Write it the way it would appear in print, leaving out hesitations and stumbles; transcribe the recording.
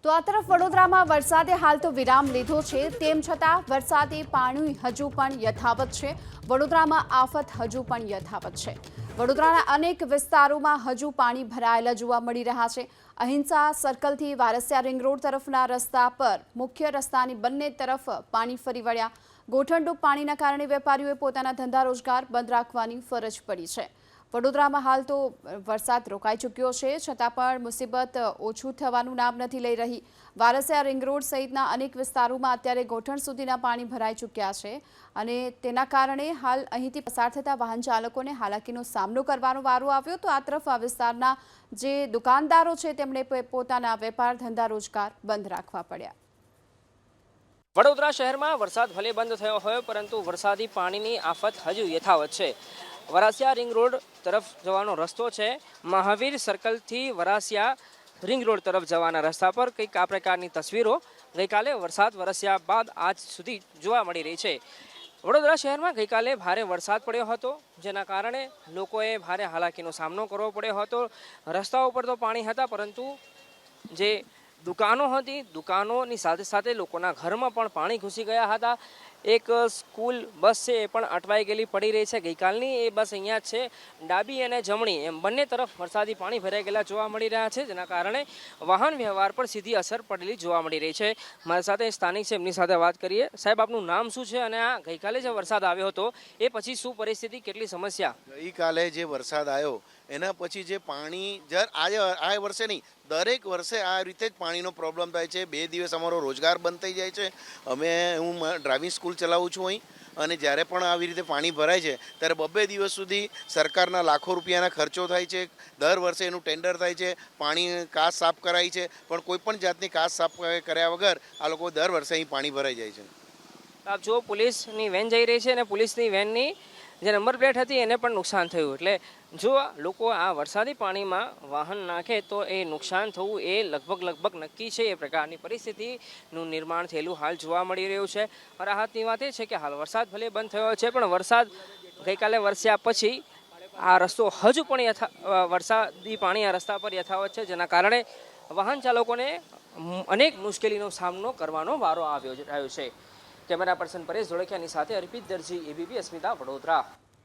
તો આ તરફ વડોદરામાં વરસાદે હાલ તો વિરામ લીધો છે, તેમ છતાં વરસાદી પાણી હજુ પણ યથાવત છે. વડોદરામાં આફત હજુ પણ યથાવત છે. વડોદરાના અનેક વિસ્તારોમાં હજુ પાણી ભરાયેલા જોવા મળી રહ્યા છે. અહિંસા સર્કલથી વારસિયા રિંગ રોડ તરફના રસ્તા પર મુખ્ય રસ્તાની બંને તરફ પાણી ફરી વળ્યા. ગોઠણડૂબ પાણીના કારણે વેપારીઓએ પોતાના ધંધા રોજગાર બંધ રાખવાની ફરજ પડી છે. વડોદરામાં હાલ તો વરસાદ રોકાઈ ચૂક્યો છે, છતાં પણ મુસીબત ઓછું થવાનું નામ નથી લઈ રહી. વારસિયા રિંગ રોડ સહિતના અનેક વિસ્તારોમાં અત્યારે ગોઠણ સુધીના પાણી ભરાઈ ચૂક્યા છે અને તેના કારણે હાલ અહીંથી પસાર થતા વાહન ચાલકોને હાલાકીનો સામનો કરવાનો વારો આવ્યો. તો આ તરફ આ વિસ્તારના જે દુકાનદારો છે તેમણે પોતાના વેપાર ધંધા રોજગાર બંધ રાખવા પડ્યા. વડોદરા શહેરમાં વરસાદ ભલે બંધ થયો હોય, પરંતુ વરસાદી પાણીની આફત હજુ યથાવત છે. વરાસિયા રિંગ રોડ તરફ જવાનો રસ્તો છે. મહાવીર સર્કલથી વરાસિયા રિંગ રોડ તરફ જવાના રસ્તા પર કંઈક આ પ્રકારની તસવીરો ગઈકાલે વરસાદ વરસ્યા બાદ આજ સુધી જોવા મળી રહી છે. વડોદરા શહેરમાં ગઈકાલે ભારે વરસાદ પડ્યો હતો, જેના કારણે લોકોએ ભારે હાલાકીનો સામનો કરવો પડ્યો હતો. રસ્તાઓ પર તો પાણી હતા, પરંતુ જે દુકાનો હતી, દુકાનોની સાથે સાથે લોકોના ઘરમાં પણ પાણી ઘૂસી ગયા હતા. એક સ્કૂલ બસ છે એ પણ અટવાઈ ગયેલી પડી રહી છે. ગઈકાલની એ બસ અહીંયા જ છે. ડાબી અને જમણી એમ બંને તરફ વરસાદી પાણી ભરાઈ ગયેલા જોવા મળી રહ્યા છે, જેના કારણે વાહન વ્યવહાર પર સીધી અસર પડેલી જોવા મળી રહી છે. મારી સાથે સ્થાનિક છે, એમની સાથે વાત કરીએ. સાહેબ, આપનું નામ શું છે અને આ ગઈકાલે જે વરસાદ આવ્યો હતો એ પછી શું પરિસ્થિતિ, કેટલી સમસ્યા? ગઈકાલે જે વરસાદ આવ્યો એના પછી જે પાણી આ વર્ષે નહીં, દરેક વર્ષે આ રીતે જ પાણીનો પ્રોબ્લેમ થાય છે. 2 દિવસ અમારો રોજગાર બંધ થઈ જાય છે. હું ડ્રાઇવિંગ સ્કૂલ ચલાવું છું અહીં, અને જ્યારે પણ આવી રીતે પાણી ભરાય છે ત્યારે 2 દિવસ સુધી સરકારના લાખો રૂપિયાના ખર્ચો થાય છે. દર વર્ષે એનું ટેન્ડર થાય છે, પાણી કાસ સાફ કરાય છે, પણ કોઈ પણ જાતની કાસ સાફ કર્યા વગર આ લોકો દર વર્ષે અહીં પાણી ભરાઈ જાય છે. આપ જો પોલીસની વેન જઈ રહી છે અને પોલીસની વેનની જે નંબર પ્લેટ હતી એને પણ નુકસાન થયું. એટલે જો લોકો આ વરસાદી પાણીમાં વાહન નાખે તો એ નુકસાન થવું એ લગભગ નક્કી છે. એ પ્રકારની પરિસ્થિતિનું નિર્માણ થયેલું હાલ જોવા મળી રહ્યું છે. રાહતની વાત એ છે કે હાલ વરસાદ ભલે બંધ થયો છે, પણ વરસાદ ગઈકાલે વરસ્યા પછી આ રસ્તો હજુ પણ વરસાદી પાણી આ રસ્તા પર યથાવત છે, જેના કારણે વાહન ચાલકોને અનેક મુશ્કેલીનો સામનો કરવાનો વારો આવ્યો રહ્યો છે. કેમેરા પર્સન પરેશ ધોળકિયાની સાથે અર્પિત દરજી, એબીપી અસ્મિતા, વડોદરા.